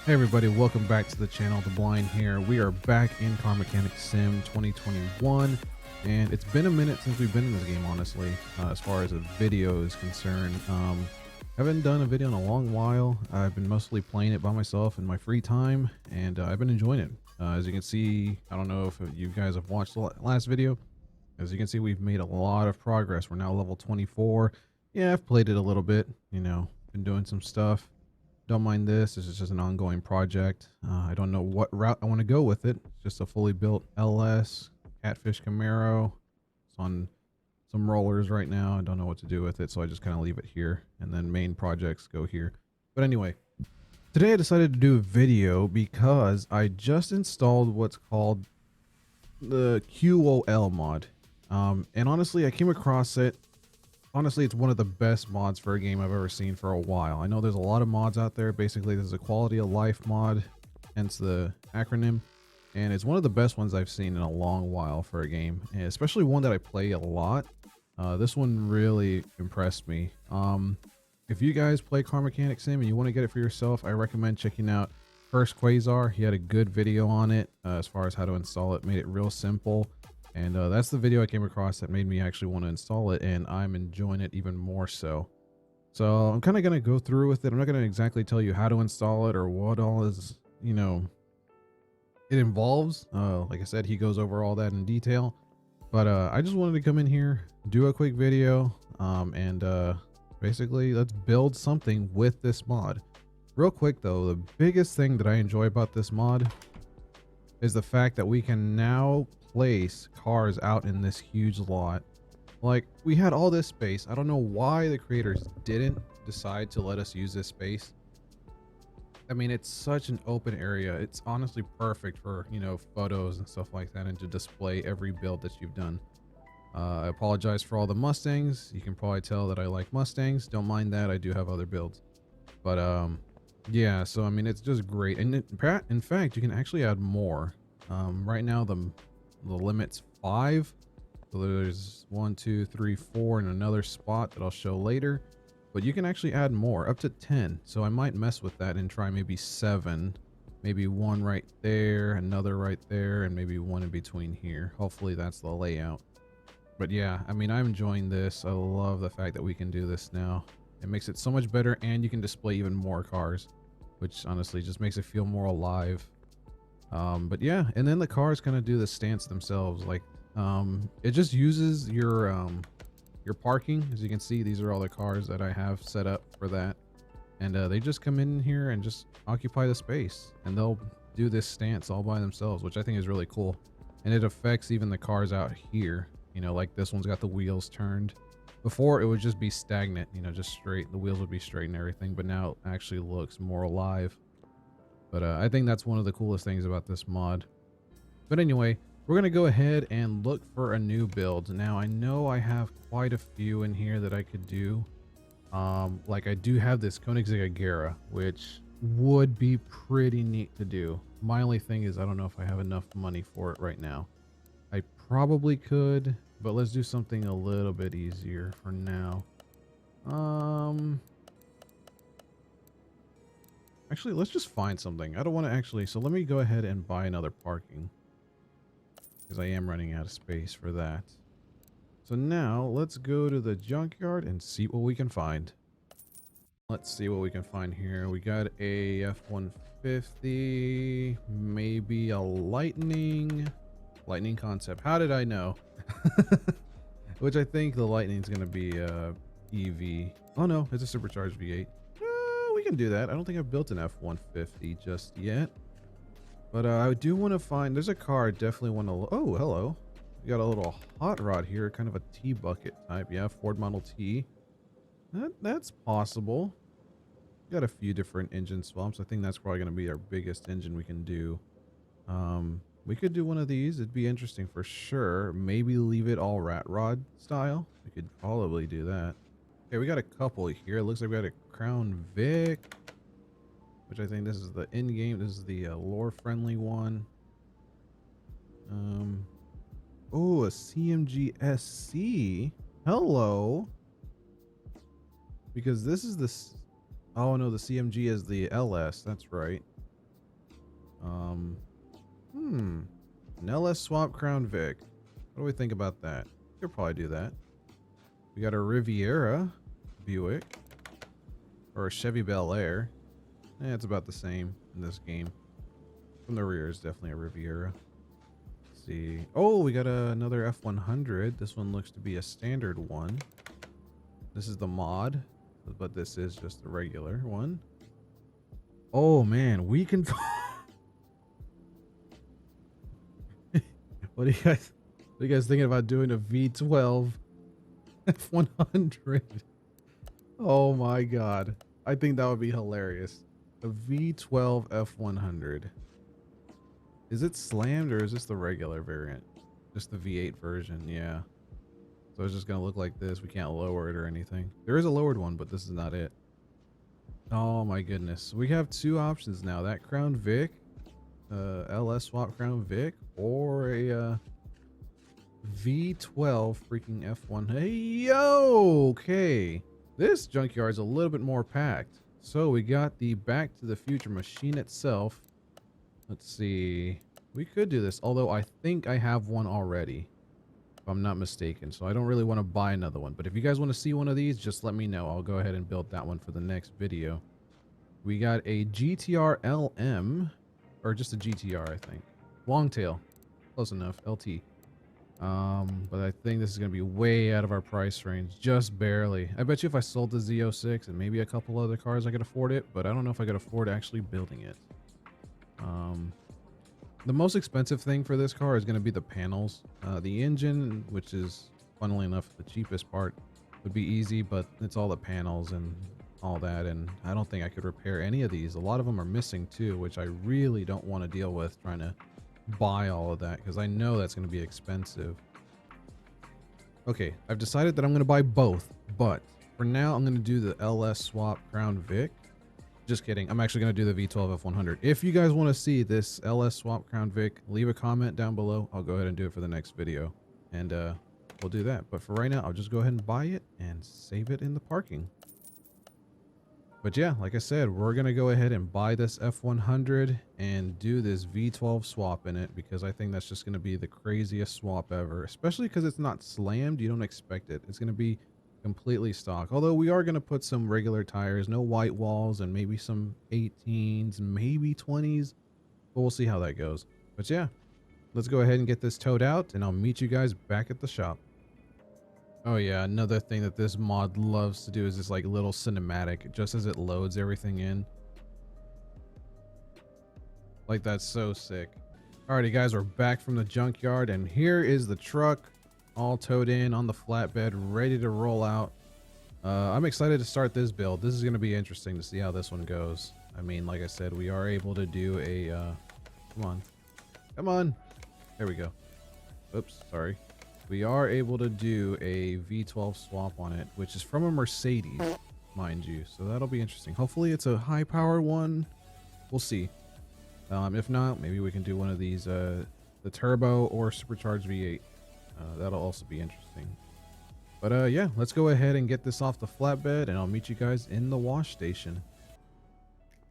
Hey everybody, welcome back to the channel. The Blind here. We are back in Car Mechanic Sim 2021, and it's been a minute since we've been in this game, honestly, as far as a video is concerned. Haven't done a video in a long while. I've been mostly playing it by myself in my free time, and I've been enjoying it. As you can see, I don't know if you guys have watched the last video. As you can see, we've made a lot of progress. We're now level 24. Yeah, I've played it a little bit, been doing some stuff. Don't mind this. This is just an ongoing project. I don't know what route I want to go with it. It's just a fully built LS Catfish Camaro. It's on some rollers right now. I don't know what to do with it, so I just kind of leave it here. And then main projects go here. But anyway, today I decided to do a video because I just installed what's called the QOL mod. And honestly, I came across it. Honestly, it's one of the best mods for a game I've ever seen for a while. I know there's a lot of mods out there. Basically, this is a quality of life mod, hence the acronym. And it's one of the best ones I've seen in a long while for a game, and especially one that I play a lot. This one really impressed me. If you guys play Car Mechanic Sim and you want to get it for yourself, I recommend checking out First Quasar. He had a good video on it as far as how to install it. Made it real simple. And that's the video I came across that made me actually want to install it, and I'm enjoying it even more so. So I'm kind of going to go through with it. I'm not going to exactly tell you how to install it or what all is, it involves. Like I said, he goes over all that in detail. But I just wanted to come in here, do a quick video, and basically let's build something with this mod. Real quick though, the biggest thing that I enjoy about this mod is the fact that we can now place cars out in this huge lot. Like, we had all this space. I don't know why the creators didn't decide to let us use this space. I mean, it's such an open area. It's honestly perfect for, photos and stuff like that, and to display every build that you've done. I apologize for all the Mustangs. You can probably tell that I like Mustangs. Don't mind that. I do have other builds. But yeah, so I mean, it's just great. And in fact, you can actually add more. Right now the limit's 5. So there's 1, 2, 3, 4 in another spot that I'll show later. But you can actually add more, up to 10. So I might mess with that and try maybe 7. Maybe 1 right there, another right there, and maybe 1 in between here. Hopefully that's the layout. But yeah, I mean, I'm enjoying this. I love the fact that we can do this now. It makes it so much better, and you can display even more cars, which honestly just makes it feel more alive. But yeah, and then the cars kind of do the stance themselves. Like, it just uses your parking. As you can see, these are all the cars that I have set up for that, and they just come in here and just occupy the space, and they'll do this stance all by themselves, which I think is really cool. And it affects even the cars out here. Like this one's got the wheels turned. Before, it would just be stagnant, just straight. The wheels would be straight and everything, but now it actually looks more alive. But I think that's one of the coolest things about this mod. But anyway, we're going to go ahead and look for a new build. Now, I know I have quite a few in here that I could do. Like I do have this Koenigsegg Agera, which would be pretty neat to do. My only thing is I don't know if I have enough money for it right now. I probably could, but let's do something a little bit easier for now. Actually, let's just find something. I don't want to actually, so let me go ahead and buy another parking, because I am running out of space for that. So now let's go to the junkyard and see what we can find. Let's see what we can find here. We got a F-150, maybe a Lightning concept. How did I know? Which I think the Lightning's going to be EV. Oh no, it's a supercharged V8. We can do that. I don't think I've built an F-150 just yet, but I do want to find, there's a car I definitely want to, oh, hello. We got a little hot rod here, kind of a T-bucket type. Yeah, Ford Model T. That's possible. Got a few different engine swamps. I think that's probably going to be our biggest engine we can do. We could do one of these. It'd be interesting for sure. Maybe leave it all rat rod style. We could probably do that. Okay, we got a couple here. It looks like we got a Crown Vic, which I think this is the end game. This is the lore friendly one. Oh, a CMG SC. Hello. Because this is this. Oh no, the CMG is the LS. That's right. An LS swap Crown Vic. What do we think about that? Could probably do that. We got a Riviera Buick or a Chevy Bel Air. It's about the same in this game. From the rear is definitely a Riviera. Let's see. Oh, we got another F100. This one looks to be a standard one. This is the mod, but this is just the regular one. Oh man, we can. What are you guys thinking about doing a V12 F100? Oh my god. I think that would be hilarious. A V12 F100. Is it slammed or is this the regular variant? Just the V8 version, yeah. So it's just gonna look like this. We can't lower it or anything. There is a lowered one, but this is not it. Oh my goodness. We have two options now. That Crown Vic, LS swap Crown Vic, or a V12 freaking F1. Hey, yo, okay. This junkyard's a little bit more packed. So we got the Back to the Future machine itself. Let's see. We could do this, although I think I have one already, if I'm not mistaken. So I don't really want to buy another one. But if you guys want to see one of these, just let me know. I'll go ahead and build that one for the next video. We got a GTR LM, or just a GTR, I think. Long tail. Close enough. LT. But I think this is going to be way out of our price range. Just barely. I bet you if I sold the Z06 and maybe a couple other cars, I could afford it. But I don't know if I could afford actually building it. The most expensive thing for this car is going to be the panels. The engine, which is funnily enough the cheapest part, would be easy, but it's all the panels and all that, and I don't think I could repair any of these. A lot of them are missing too, which I really don't want to deal with trying to buy all of that, because I know that's going to be expensive. Okay, I've decided that I'm going to buy both, but for now I'm going to do the LS swap Crown Vic. Just kidding. I'm actually going to do the V12 F100. If you guys want to see this LS swap Crown Vic, leave a comment down below. I'll go ahead and do it for the next video, and we'll do that. But for right now, I'll just go ahead and buy it and save it in the parking. But yeah, like I said, we're going to go ahead and buy this F100 and do this V12 swap in it, because I think that's just going to be the craziest swap ever, especially because it's not slammed. You don't expect it. It's going to be completely stock, although we are going to put some regular tires, no white walls, and maybe some 18s, maybe 20s, but we'll see how that goes. But yeah, let's go ahead and get this towed out, and I'll meet you guys back at the shop. Oh yeah, another thing that this mod loves to do is this like little cinematic just as it loads everything in. Like, that's so sick. Alrighty guys, we're back from the junkyard, and here is the truck all towed in on the flatbed, ready to roll out. I'm excited to start this build. This is going to be interesting to see how this one goes. I mean, like I said, we are able to do a come on, there we go. Oops, sorry. We are able to do a V12 swap on it, which is from a Mercedes, mind you, so that'll be interesting. Hopefully it's a high power one. We'll see. If not, maybe we can do one of these, the turbo or supercharged V8. That'll also be interesting. But yeah, let's go ahead and get this off the flatbed, and I'll meet you guys in the wash station.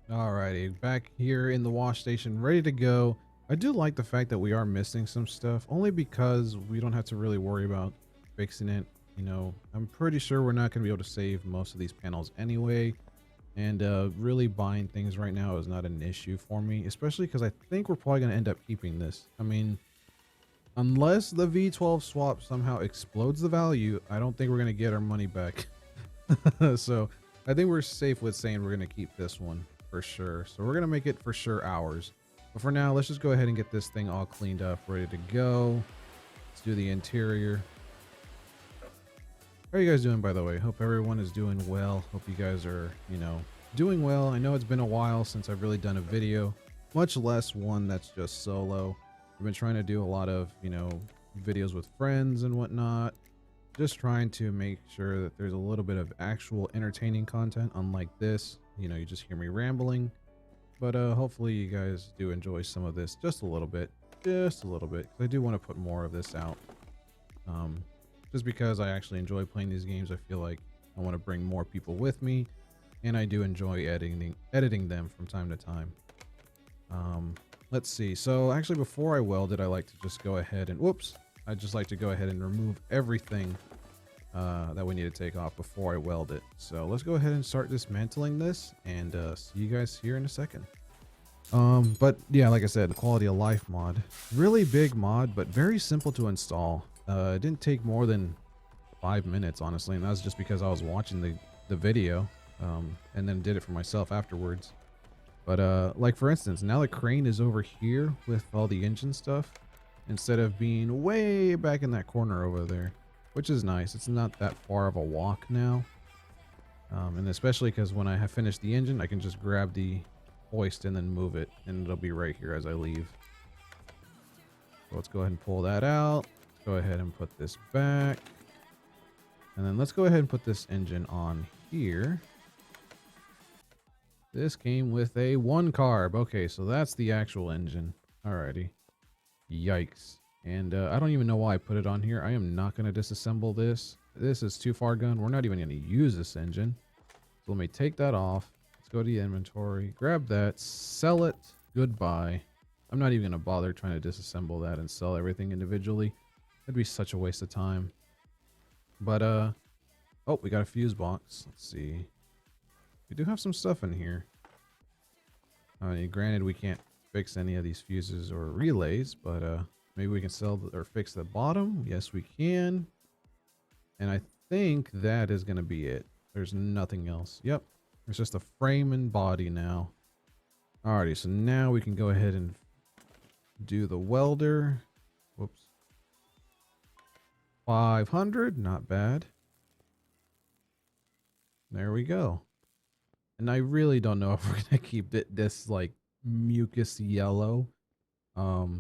Alrighty, back here in the wash station, ready to go. I do like the fact that we are missing some stuff, only because we don't have to really worry about fixing it. You know, I'm pretty sure we're not going to be able to save most of these panels anyway, and really buying things right now is not an issue for me, especially because I think we're probably going to end up keeping this. I mean, unless the V12 swap somehow explodes the value, I don't think we're going to get our money back. So I think we're safe with saying we're going to keep this one for sure. So we're going to make it for sure ours. But for now, let's just go ahead and get this thing all cleaned up, ready to go. Let's do the interior. How are you guys doing, by the way? Hope everyone is doing well. Hope you guys are, you know, doing well. I know it's been a while since I've really done a video, much less one that's just solo. I've been trying to do a lot of, you know, videos with friends and whatnot. Just trying to make sure that there's a little bit of actual entertaining content, unlike this. You know, you just hear me rambling. But hopefully you guys do enjoy some of this just a little bit. Just a little bit. 'Cause I do want to put more of this out. Just because I actually enjoy playing these games, I feel like I want to bring more people with me. And I do enjoy editing them from time to time. let's see. So actually, before I weld it, I like to just go ahead and whoops. I just like to go ahead and remove everything that we need to take off before I weld it. So let's go ahead and start dismantling this, and see you guys here in a second. But yeah, like I said, the quality of life mod, really big mod, but very simple to install. It didn't take more than 5 minutes, honestly, and that's just because I was watching the video, and then did it for myself afterwards. But like for instance, now the crane is over here with all the engine stuff instead of being way back in that corner over there, which is nice. It's not that far of a walk now, and especially because when I have finished the engine, I can just grab the hoist and then move it, and it'll be right here as I leave. So let's go ahead and pull that out. Let's go ahead and put this back, and then let's go ahead and put this engine on here. This came with a 1 carb. Okay, so that's the actual engine. Alrighty. Yikes. And I don't even know why I put it on here. I am not going to disassemble this. This is too far gone. We're not even going to use this engine. So let me take that off. Let's go to the inventory. Grab that. Sell it. Goodbye. I'm not even going to bother trying to disassemble that and sell everything individually. That'd be such a waste of time. But, oh, we got a fuse box. Let's see. We do have some stuff in here. Granted, we can't fix any of these fuses or relays, but maybe we can sell or fix the bottom. Yes, we can. And I think that is going to be it. There's nothing else. Yep. It's just a frame and body now. Alrighty, so now we can go ahead and do the welder. Whoops. 500, not bad. There we go. And I really don't know if we're gonna keep this like mucus yellow. I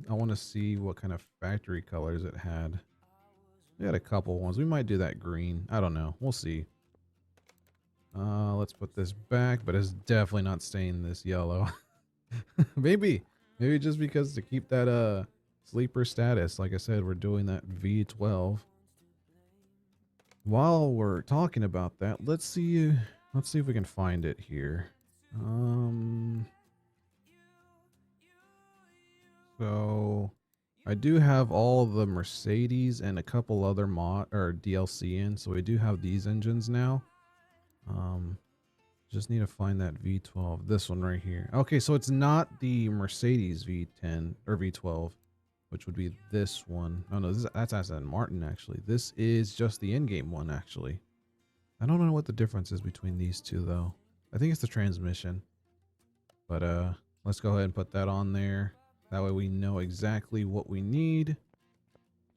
want to see what kind of factory colors it had. We had a couple ones. We might do that green. I don't know. We'll see. Let's put this back, but it's definitely not staying this yellow. maybe just because to keep that sleeper status. Like I said, we're doing that V12. While we're talking about that, let's see if we can find it here. So I do have all the Mercedes and a couple other mod or DLC in, so we do have these engines now. Just need to find that V12, this one right here. Okay, so it's not the Mercedes V10 or V12, which would be this one. Oh no, that's Aston Martin actually. This is just the in-game one actually. I don't know what the difference is between these two though. I think it's the transmission. But let's go ahead and put that on there. That way we know exactly what we need.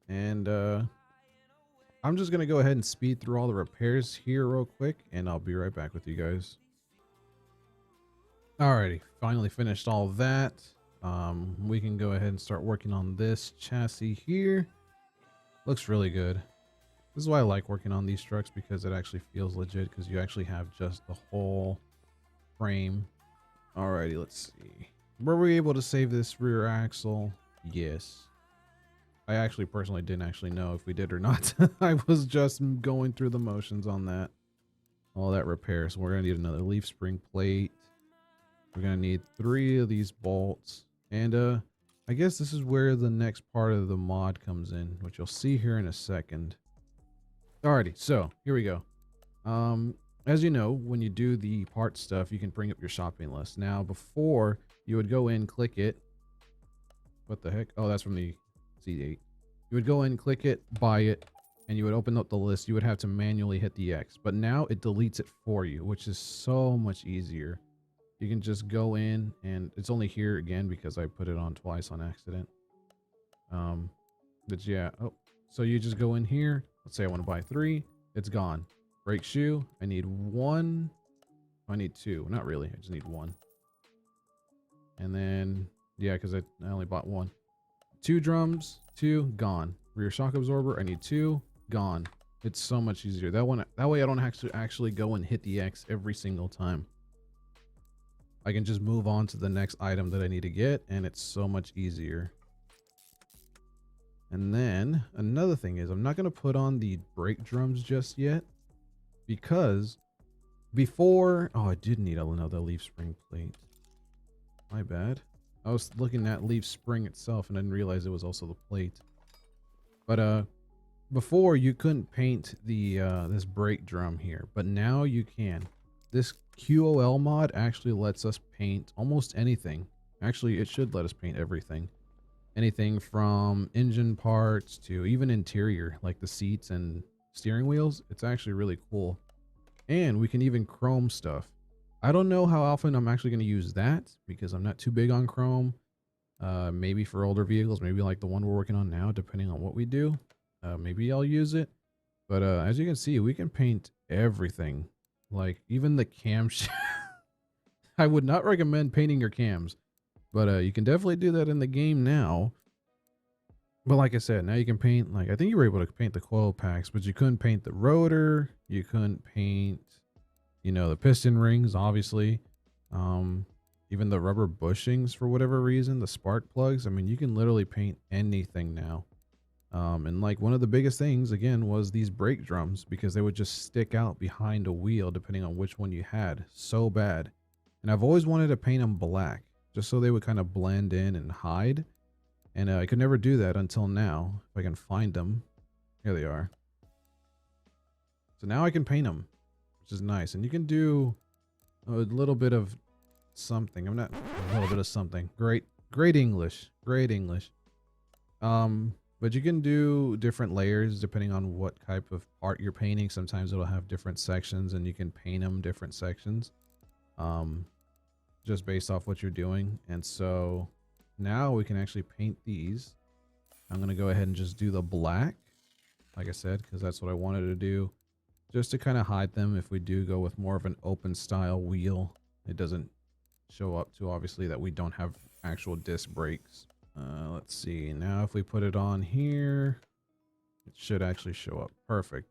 And I'm just gonna go ahead and speed through all the repairs here real quick, and I'll be right back with you guys. Alrighty, finally finished all that. We can go ahead and start working on this chassis here. Looks really good. This is why I like working on these trucks, because it actually feels legit, because you actually have just the whole frame. Alrighty, let's see. Were we able to save this rear axle? Yes. I actually personally didn't actually know if we did or not. I was just going through the motions on that. All that repair. So we're going to need another leaf spring plate. We're going to need 3 of these bolts. And I guess this is where the next part of the mod comes in, which you'll see here in a second. Alrighty, so here we go. As you know, when you do the part stuff, you can bring up your shopping list. Now, before you would go in, click it. What the heck? Oh, that's from the C8. You would go in, click it, buy it, and you would open up the list. You would have to manually hit the X, but now it deletes it for you, which is so much easier. You can just go in, and it's only here again because I put it on twice on accident. But yeah, oh, so you just go in here. Let's say I want to buy 3. It's gone. Brake shoe. I need 1. I need 2. Not really. I just need 1. And then, yeah, because I only bought 1. 2 drums. 2 gone. Rear shock absorber. I need 2 gone. It's so much easier. That way I don't have to actually go and hit the X every single time. I can just move on to the next item that I need to get, and it's so much easier. And then another thing is, I'm not going to put on the brake drums just yet, because before, oh, I did need another leaf spring plate. My bad. I was looking at leaf spring itself and I didn't realize it was also the plate. But before you couldn't paint the this brake drum here, but now you can. This QOL mod actually lets us paint almost anything. Actually, it should let us paint everything. Anything from engine parts to even interior, like the seats and steering wheels. It's actually really cool. And we can even chrome stuff. I don't know how often I'm actually going to use that because I'm not too big on chrome. Maybe for older vehicles, maybe like the one we're working on now, depending on what we do. Maybe I'll use it. But as you can see, we can paint everything. Like even the cam. I would not recommend painting your cams. But you can definitely do that in the game now. But like I said, now you can paint, like, I think you were able to paint the coil packs, but you couldn't paint the rotor. You couldn't paint, you know, the piston rings, obviously. Even the rubber bushings for whatever reason, the spark plugs. I mean, you can literally paint anything now. And like one of the biggest things, again, was these brake drums because they would just stick out behind a wheel depending on which one you had. So bad. And I've always wanted to paint them black just so they would kind of blend in and hide. And I could never do that until now. If I can find them. Here they are. So now I can paint them, which is nice. And you can do a little bit of something. I'm not a little bit of something. Great English. Great English. But you can do different layers depending on what type of part you're painting. Sometimes it'll have different sections and you can paint them different sections. Just based off what you're doing. And so now we can actually paint these. I'm going to go ahead and just do the black, like I said, because that's what I wanted to do, just to kind of hide them. If we do go with more of an open style wheel, it doesn't show up to obviously that we don't have actual disc brakes. Let's see. Now if we put it on here, it should actually show up. Perfect.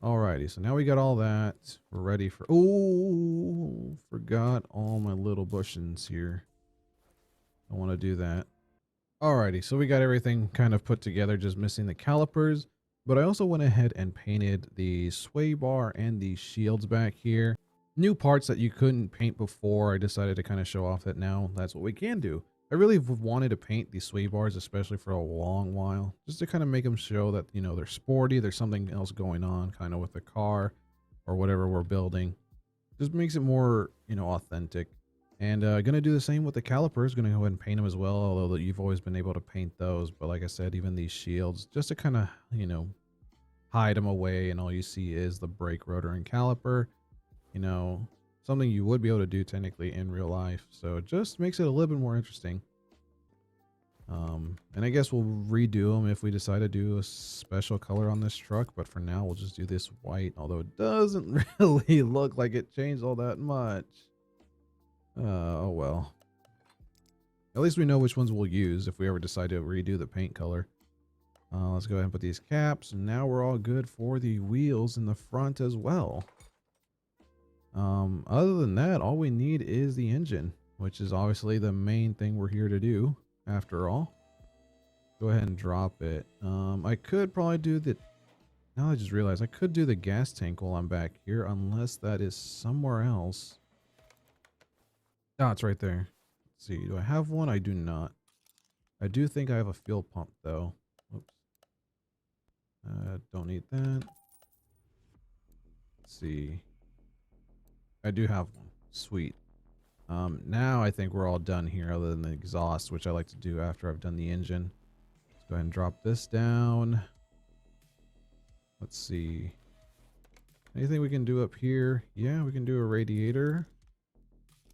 Alrighty, so now we got all that. We're ready for... Oh, forgot all my little bushings here. I want to do that. Alrighty, so we got everything kind of put together, just missing the calipers. But I also went ahead and painted the sway bar and the shields back here. New parts that you couldn't paint before. I decided to kind of show off that now that's what we can do. I really wanted to paint these sway bars, especially for a long while, just to kind of make them show that, you know, they're sporty. There's something else going on kind of with the car or whatever we're building. Just makes it more, you know, authentic. And gonna do the same with the calipers. Gonna go ahead and paint them as well, although you've always been able to paint those. But like I said, even these shields, just to kind of, you know, hide them away, and all you see is the brake rotor and caliper. You know, something you would be able to do technically in real life. So it just makes it a little bit more interesting. And I guess we'll redo them if we decide to do a special color on this truck. But for now, we'll just do this white, although it doesn't really look like it changed all that much. Oh well. At least we know which ones we'll use if we ever decide to redo the paint color. Let's go ahead and put these caps. And now we're all good for the wheels in the front as well. Other than that, all we need is the engine, which is obviously the main thing we're here to do after all. Go ahead and drop it. I could probably do the... Now I just realized I could do the gas tank while I'm back here, unless that is somewhere else. Ah, it's right there. Let's see. Do I have one? I do not. I do think I have a fuel pump, though. Oops. Don't need that. Let's see. I do have one. Sweet. Now I think we're all done here, other than the exhaust, which I like to do after I've done the engine. Let's go ahead and drop this down. Let's see. Anything we can do up here? Yeah, we can do a radiator.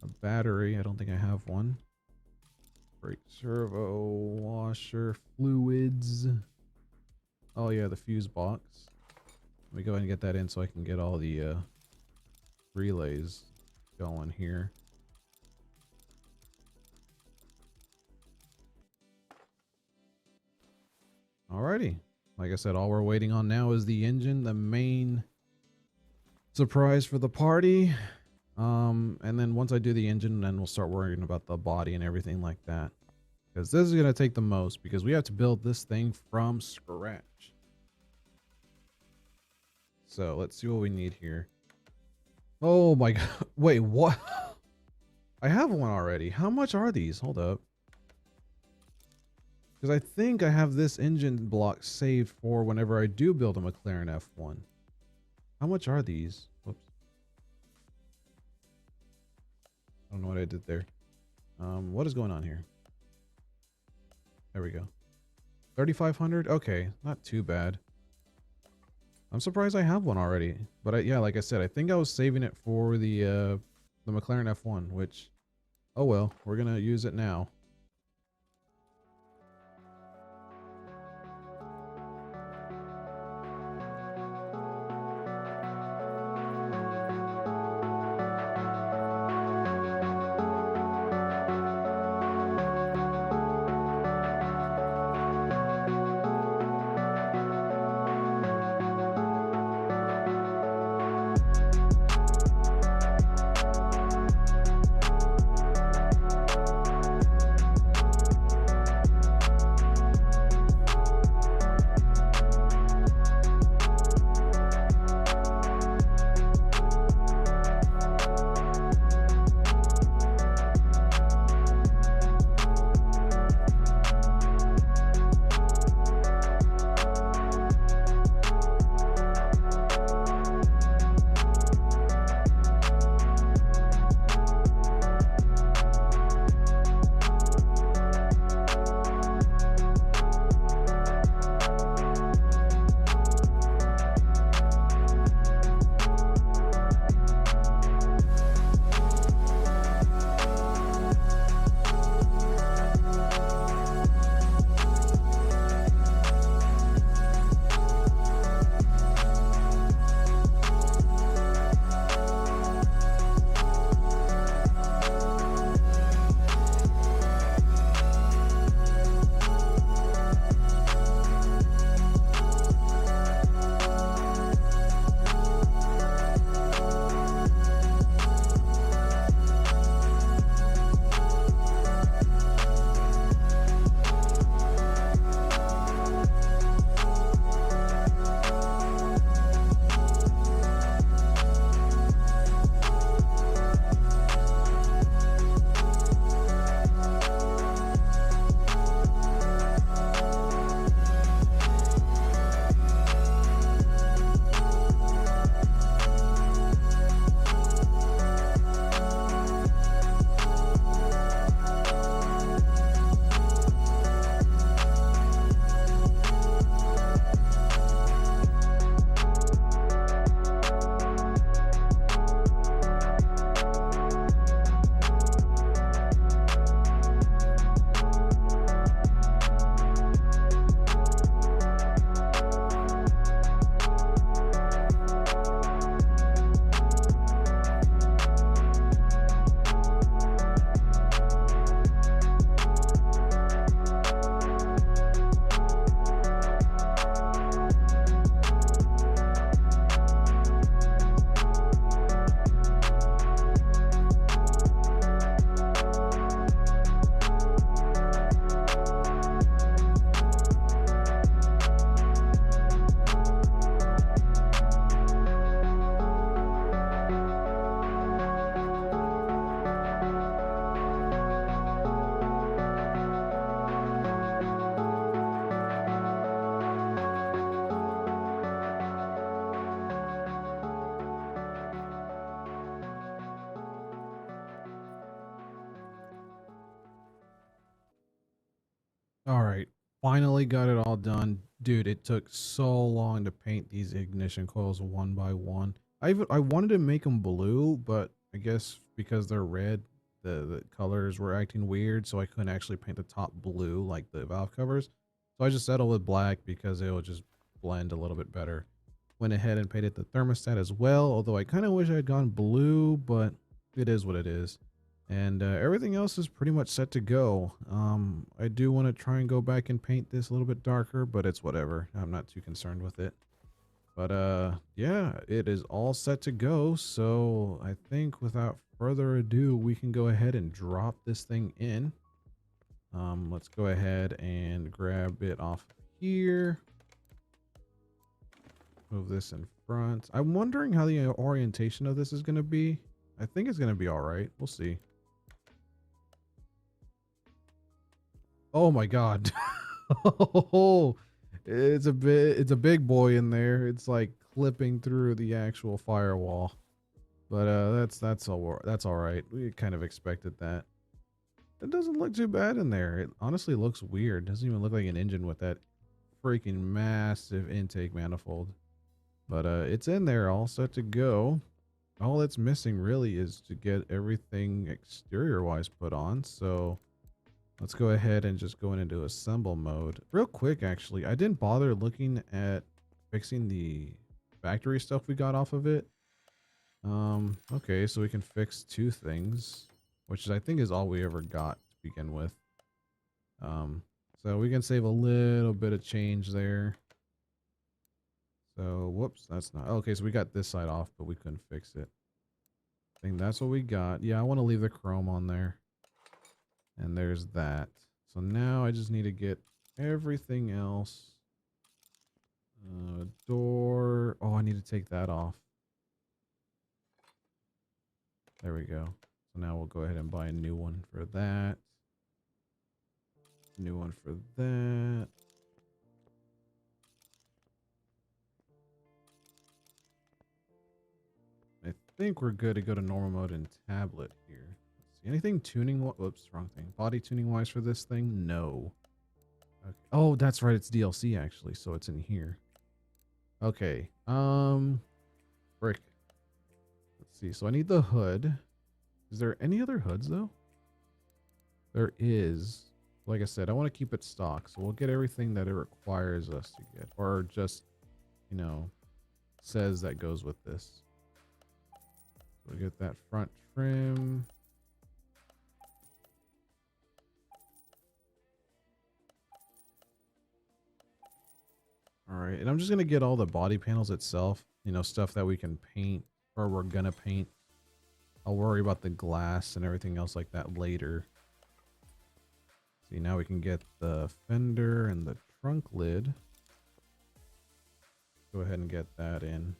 A battery. I don't think I have one. Brake servo, washer, fluids. Oh yeah, the fuse box. Let me go ahead and get that in so I can get all the relays going here. Alrighty. Like I said, all we're waiting on now is the engine, the main surprise for the party. And then once I do the engine, then we'll start worrying about the body and everything like that. Because this is going to take the most, because we have to build this thing from scratch. So let's see what we need here. Oh my god. Wait, what? I have one already. How much are these? Hold up. Because I think I have this engine block saved for whenever I do build a McLaren F1. How much are these? Whoops. I don't know what I did there. What is going on here? There we go. 3,500? Okay, not too bad. I'm surprised I have one already. But yeah, like I said, I think I was saving it for the McLaren F1, which, oh well, we're gonna use it now. All right, finally got it all done. Dude, it took so long to paint these ignition coils one by one. I wanted to make them blue, but I guess because they're red, the colors were acting weird, so I couldn't actually paint the top blue like the valve covers. So I just settled with black because it will just blend a little bit better. Went ahead and painted the thermostat as well, although I kind of wish I had gone blue, but it is what it is. And everything else is pretty much set to go. I do want to try and go back and paint this a little bit darker, but it's whatever. I'm not too concerned with it. But yeah, it is all set to go. So I think without further ado, we can go ahead and drop this thing in. Let's go ahead and grab it off here. Move this in front. I'm wondering how the orientation of this is going to be. I think it's going to be all right. We'll see. Oh my God. Oh, it's a big boy in there. It's like clipping through the actual firewall. But that's all right. We kind of expected that. It doesn't look too bad in there. It honestly looks weird. Doesn't even look like an engine with that freaking massive intake manifold. But it's in there all set to go. All that's missing really is to get everything exterior wise put on. So let's go ahead and just go into assemble mode. Real quick, actually, I didn't bother looking at fixing the factory stuff we got off of it. Okay, so we can fix two things, which I think is all we ever got to begin with. So we can save a little bit of change there. So, whoops, that's not, okay, so we got this side off, but we couldn't fix it. I think that's what we got. Yeah, I want to leave the chrome on there. And there's that. So now I just need to get everything else. Door. Oh, I need to take that off. There we go. So now we'll go ahead and buy a new one for that. New one for that. I think we're good to go to normal mode and tablet here. Let's see. Anything tuning? Whoops, wrong thing. Body tuning wise for this thing? No. Okay. Oh, that's right. It's DLC actually, so it's in here. Okay. Frick. Let's see. So I need the hood. Is there any other hoods though? There is. Like I said, I want to keep it stock, so we'll get everything that it requires us to get, or just, you know, says that goes with this. So we get that front trim. All right, and I'm just gonna get all the body panels itself, you know, stuff that we can paint or we're gonna paint. I'll worry about the glass and everything else like that later. See, now we can get the fender and the trunk lid. Go ahead and get that in.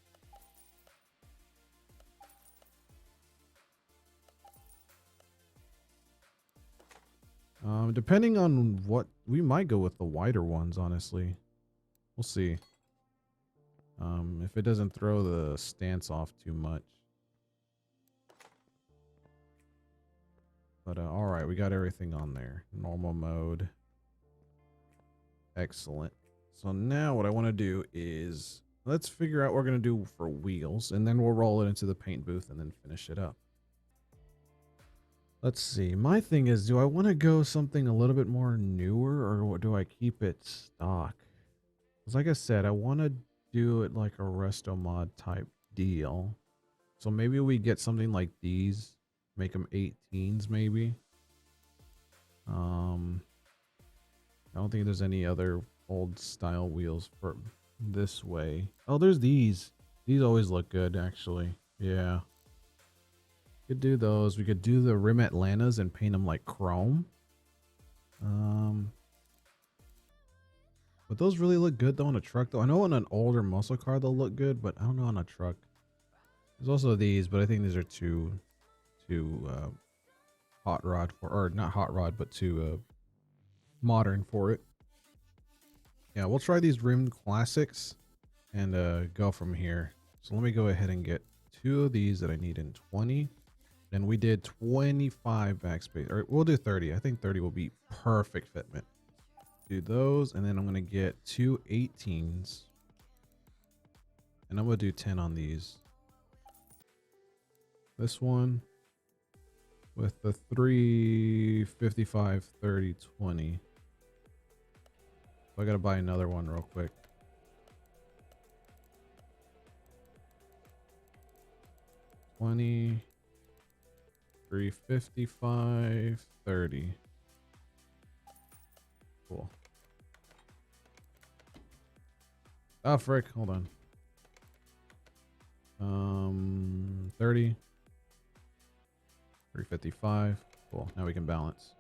Depending on what, we might go with the wider ones, honestly. We'll see. If it doesn't throw the stance off too much. But all right, we got everything on there. Normal mode. Excellent. So now what I want to do is let's figure out what we're going to do for wheels, and then we'll roll it into the paint booth and then finish it up. Let's see. My thing is, do I want to go something a little bit more newer, or do I keep it stock? Because like I said, I want to do it like a resto mod type deal. So maybe we get something like these, make them 18s maybe. I don't think there's any other old style wheels for this way. Oh, there's these. These always look good, actually. Yeah. Could do those. We could do the rim Atlantas and paint them like chrome. But those really look good though on a truck though. I know on an older muscle car they'll look good, but I don't know on a truck. There's also these, but I think these are too hot rod for, or not hot rod, but too modern for it. Yeah, we'll try these rim classics and go from here. So let me go ahead and get 2 of these that I need in 20. And we did 25 backspace. Or we'll do 30. I think 30 will be perfect fitment. Do those, and then I'm gonna get 2 18s. And I'm gonna do 10 on these. This one with the 3 55 30 20. So I gotta buy another one real quick. $20, 355 30. Cool. Oh frick, hold on. 30, 355. Cool. Now we can balance.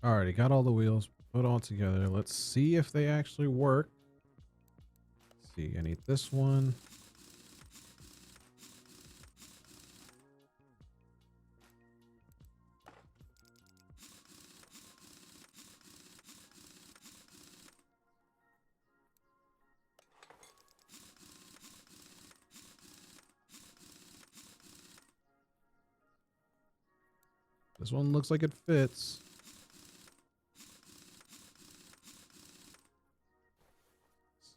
Alrighty, got all the wheels put all together. Let's see if they actually work. Let's see, I need this one. This one looks like it fits.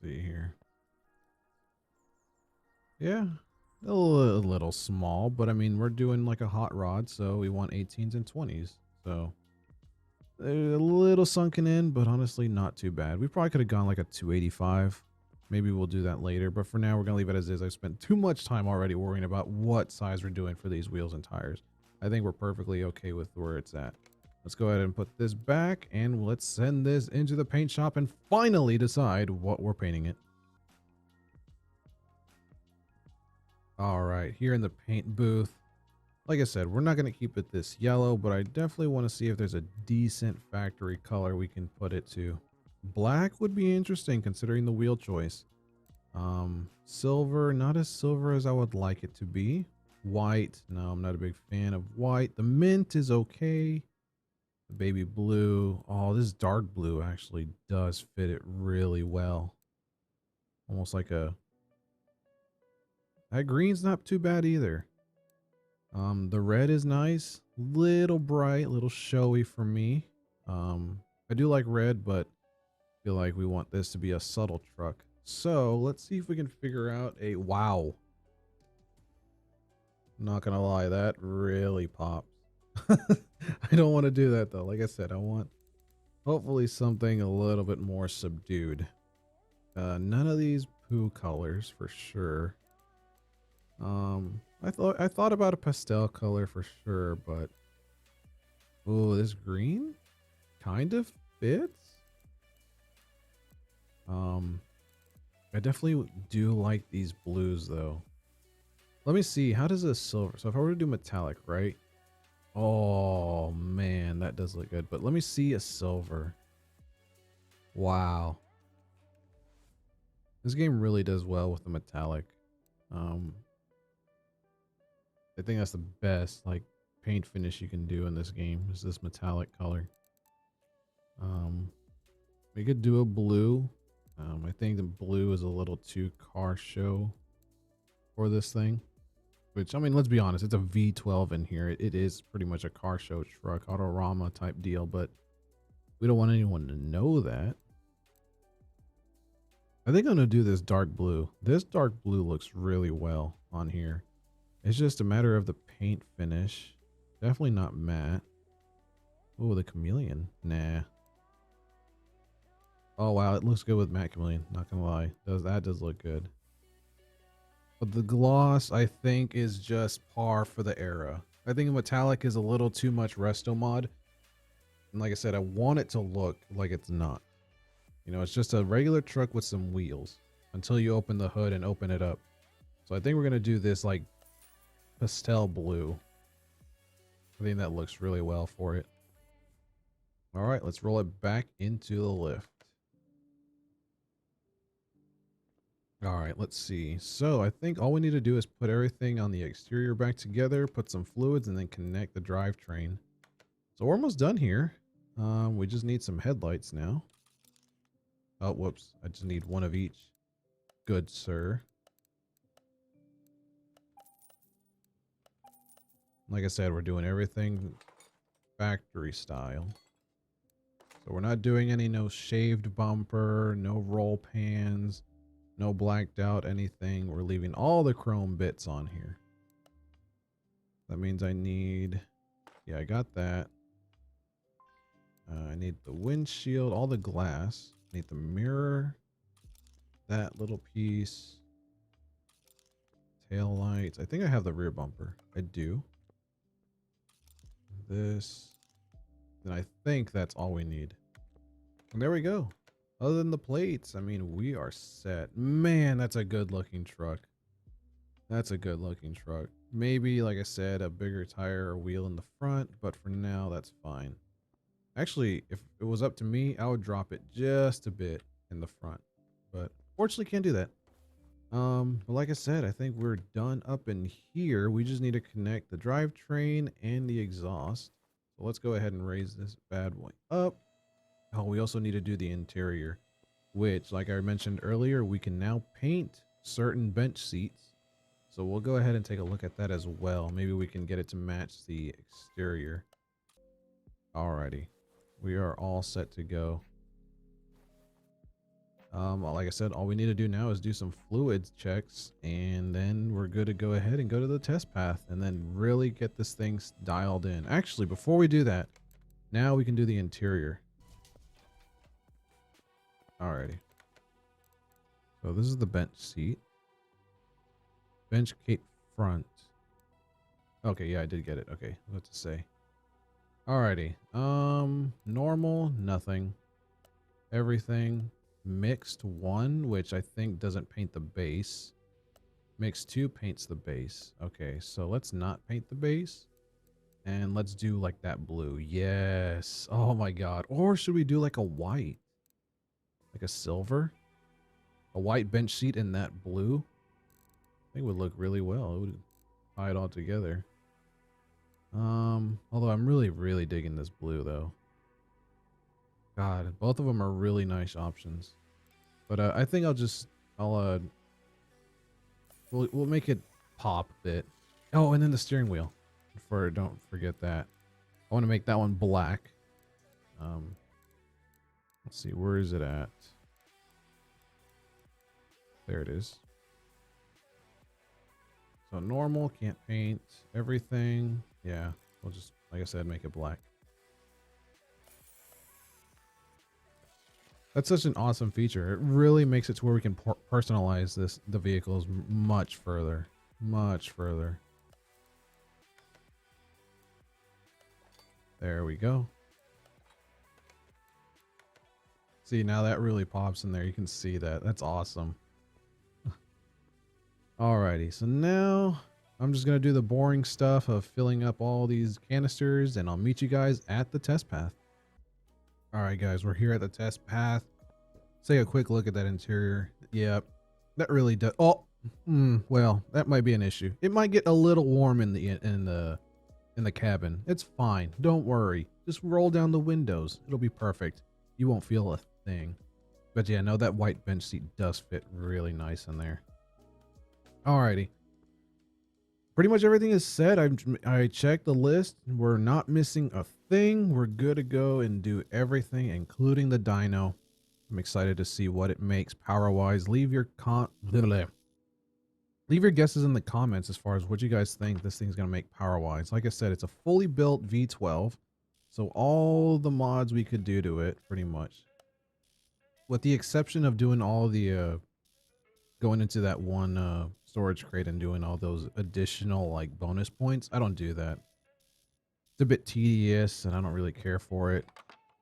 Let's see here. Yeah, a little small, but I mean, we're doing like a hot rod, so we want 18s and 20s. So they're a little sunken in, but honestly, not too bad. We probably could have gone like a 285. Maybe we'll do that later, but for now, we're going to leave it as is. I've spent too much time already worrying about what size we're doing for these wheels and tires. I think we're perfectly okay with where it's at. Let's go ahead and put this back, and let's send this into the paint shop and finally decide what we're painting it. All right, here in the paint booth, like I said, we're not going to keep it this yellow, but I definitely want to see if there's a decent factory color we can put it to. Black would be interesting considering the wheel choice. Silver, not as silver as I would like it to be. White, no, I'm not a big fan of white. The mint is okay. The baby blue, oh, this dark blue actually does fit it really well. Almost like a, that green's not too bad either. The red is nice, little bright, little showy for me. I do like red, but I feel like we want this to be a subtle truck. So let's see if we can figure out a, wow. Not gonna lie, that really pops. I don't want to do that though. Like I said, I want hopefully something a little bit more subdued. None of these poo colors for sure. I thought about a pastel color for sure, but oh, this green kind of fits. I definitely do like these blues though. Let me see, how does this silver? So if I were to do metallic, right? Oh man, that does look good. But let me see a silver. Wow. This game really does well with the metallic. I think that's the best like paint finish you can do in this game is this metallic color. We could do a blue. I think the blue is a little too car show for this thing. Which, I mean, let's be honest, it's a V12 in here. It is pretty much a car show truck, Autorama type deal, but we don't want anyone to know that. I think I'm going to do this dark blue. This dark blue looks really well on here. It's just a matter of the paint finish. Definitely not matte. Oh, the chameleon. Nah. Oh, wow. It looks good with matte chameleon. Not going to lie. That does look good. But the gloss, I think, is just par for the era. I think metallic is a little too much resto mod. And like I said, I want it to look like it's not. You know, it's just a regular truck with some wheels until you open the hood and open it up. So I think we're going to do this like pastel blue. I think that looks really well for it. All right, let's roll it back into the lift. All right, let's see. So I think all we need to do is put everything on the exterior back together, put some fluids, and then connect the drivetrain. So we're almost done here. We just need some headlights now. Oh, whoops. I just need one of each. Good, sir. Like I said, we're doing everything factory style. So we're not doing any no shaved bumper, no roll pans, no blacked out anything. We're leaving all the chrome bits on here. That means I need, yeah, I got that. I need the windshield, all the glass. I need the mirror, that little piece, tail lights. I think I have the rear bumper. I do. This, and I think that's all we need. And there we go. Other than the plates, I mean, we are set. Man, that's a good looking truck. That's a good looking truck. Maybe, like I said, a bigger tire or wheel in the front, but for now, that's fine. Actually, if it was up to me, I would drop it just a bit in the front, but fortunately can't do that. But like I said, I think we're done up in here. We just need to connect the drivetrain and the exhaust. So let's go ahead and raise this bad boy up. Oh, we also need to do the interior, which, like I mentioned earlier, we can now paint certain bench seats. So we'll go ahead and take a look at that as well. Maybe we can get it to match the exterior. Alrighty, we are all set to go. Like I said, all we need to do now is do some fluids checks, and then we're good to go ahead and go to the test path and then really get this thing dialed in. Actually, before we do that, now we can do the interior. Alrighty. So this is the bench seat. Bench cape front. Okay, yeah, I did get it. Okay, what to say? Alrighty. Normal, nothing. Everything. Mixed 1, which I think doesn't paint the base. Mixed 2 paints the base. Okay, so let's not paint the base. And let's do like that blue. Yes. Oh my god. Or should we do like a white? Like a silver? A white bench seat in that blue? I think it would look really well. It would tie it all together. Although I'm really digging this blue though. God, both of them are really nice options. But I think we'll make it pop a bit. Oh, and then the steering wheel. Don't forget that. I want to make that one black. Let's see, where is it at? There it is. So normal, can't paint everything. Yeah, we'll just, like I said, make it black. That's such an awesome feature. It really makes it to where we can personalize the vehicles much further. Much further. There we go. See, now that really pops in there. You can see that. That's awesome. Alrighty, so now I'm just going to do the boring stuff of filling up all these canisters, and I'll meet you guys at the test path. Alright guys, we're here at the test path. Let's take a quick look at that interior. Yep, that really does. Oh, well, that might be an issue. It might get a little warm in the cabin. It's fine. Don't worry. Just roll down the windows. It'll be perfect. You won't feel a thing. But yeah, no, that white bench seat does fit really nice in there. Alrighty. Pretty much everything is set. I checked the list. We're not missing a thing. We're good to go and do everything, including the dyno. I'm excited to see what it makes power-wise. Leave your guesses in the comments as far as what you guys think this thing's gonna make power-wise. Like I said, it's a fully built V12, so all the mods we could do to it, pretty much, with the exception of doing all the going into that one storage crate and doing all those additional like bonus points. I don't do that. It's a bit tedious and I don't really care for it.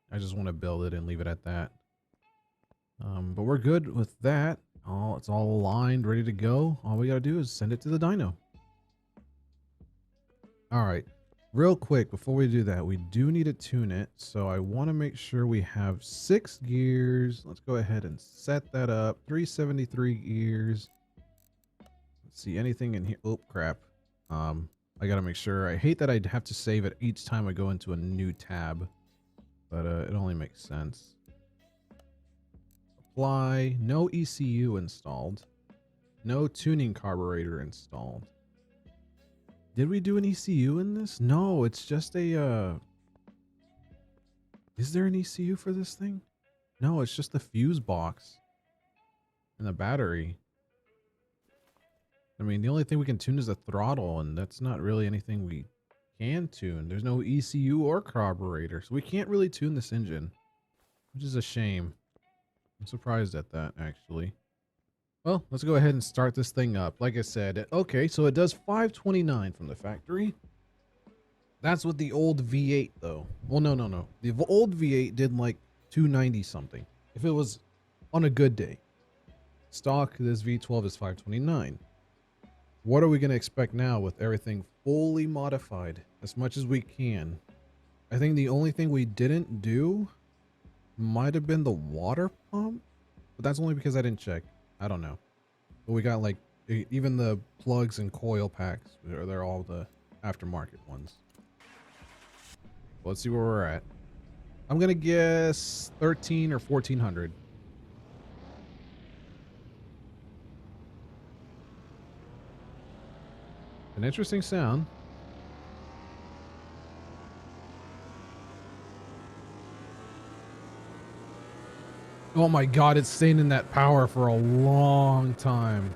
I just want to build it and leave it at that. But we're good with that. It's all aligned, ready to go. All we gotta do is send it to the dyno. All right, real quick before we do that, we do need to tune it. So I want to make sure we have 6 gears. Let's go ahead and set that up. 373 gears. Let's see anything in here. Oh crap. I gotta make sure. I hate that I'd have to save it each time I go into a new tab, but it only makes sense. Apply. No ECU installed. No tuning carburetor installed. Did we do an ECU in this? No, it's just a is there an ECU for this thing? No, it's just the fuse box and the battery. I mean, the only thing we can tune is the throttle, and that's not really anything we can tune. There's no ECU or carburetor, so we can't really tune this engine, which is a shame. I'm surprised at that, actually. Well, let's go ahead and start this thing up. Like I said, okay, so it does 529 from the factory. That's with the old V8, though. Well, no. The old V8 did like 290 something. If it was on a good day. Stock, this V12 is 529. What are we going to expect now with everything fully modified as much as we can? I think the only thing we didn't do might have been the water pump, but that's only because I didn't check. I don't know. But we got like even the plugs and coil packs. They're all the aftermarket ones. Let's see where we're at. I'm gonna guess 13 or 1400. An interesting sound. Oh my god, it's staying in that power for a long time.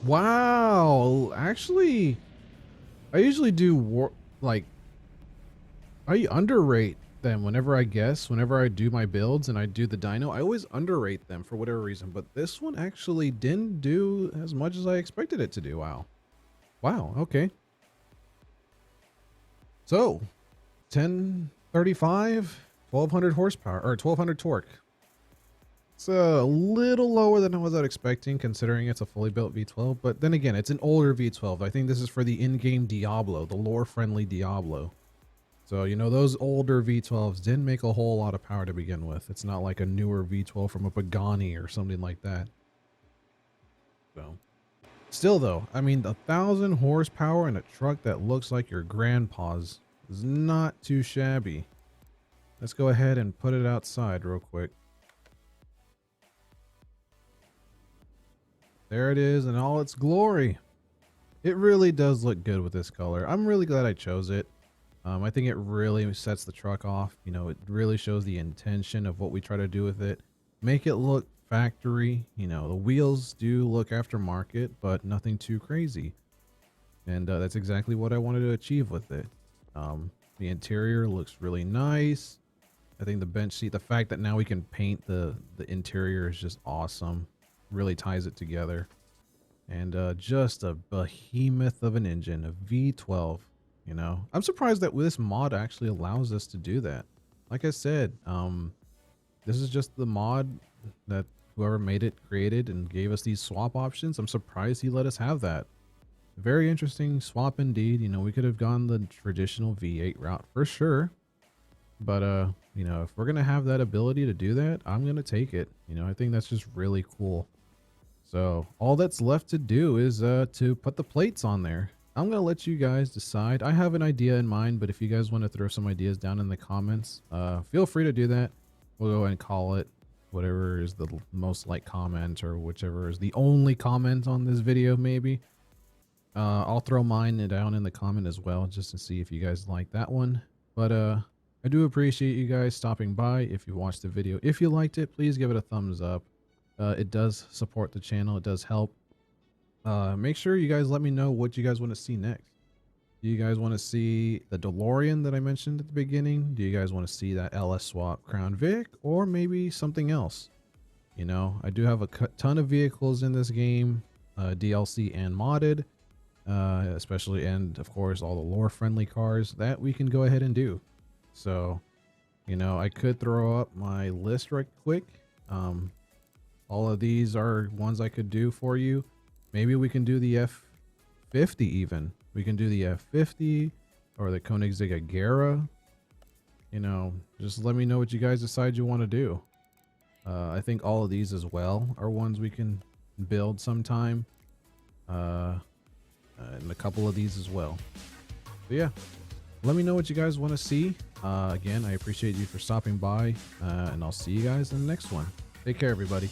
Wow, actually, I usually do like I underrate them whenever I guess, whenever I do my builds and I do the dyno, I always underrate them for whatever reason, but this one actually didn't do as much as I expected it to do. Wow. Wow, okay. So, 1035, 1200 horsepower, or 1200 torque. It's a little lower than I was expecting considering it's a fully built V12, but then again, it's an older V12. I think this is for the in-game Diablo, the lore-friendly Diablo. So, you know, those older V12s didn't make a whole lot of power to begin with. It's not like a newer V12 from a Pagani or something like that. So, still though, I mean, 1,000 horsepower in a truck that looks like your grandpa's is not too shabby. Let's go ahead and put it outside real quick. There it is in all its glory. It really does look good with this color. I'm really glad I chose it. I think it really sets the truck off. You know, it really shows the intention of what we try to do with it. Make it look factory. You know, the wheels do look aftermarket, but nothing too crazy. And that's exactly what I wanted to achieve with it. The interior looks really nice. I think the bench seat, the fact that now we can paint the interior is just awesome. Really ties it together. And just a behemoth of an engine, a V12. You know, I'm surprised that this mod actually allows us to do that. Like I said, this is just the mod that whoever made it created and gave us these swap options. I'm surprised he let us have that. Very interesting swap indeed. You know, we could have gone the traditional V8 route for sure. But, you know, if we're going to have that ability to do that, I'm going to take it. You know, I think that's just really cool. So all that's left to do is to put the plates on there. I'm going to let you guys decide. I have an idea in mind, but if you guys want to throw some ideas down in the comments, feel free to do that. We'll go ahead and call it whatever is the most liked comment or whichever is the only comment on this video, maybe. I'll throw mine down in the comment as well, just to see if you guys like that one. But I do appreciate you guys stopping by. If you watched the video, if you liked it, please give it a thumbs up. It does support the channel. It does help. Make sure you guys let me know what you guys want to see next. Do you guys want to see the DeLorean that I mentioned at the beginning? Do you guys want to see that LS swap Crown Vic, or maybe something else? You know, I do have a ton of vehicles in this game, DLC and modded, especially, and of course all the lore friendly cars that we can go ahead and do. So, you know, I could throw up my list right quick. All of these are ones I could do for you. Maybe we can do the F50 even. We can do the F50 or the Koenigsegg Agera. You know, just let me know what you guys decide you want to do. I think all of these as well are ones we can build sometime. And a couple of these as well. So yeah, let me know what you guys want to see. Again, I appreciate you for stopping by, and I'll see you guys in the next one. Take care, everybody.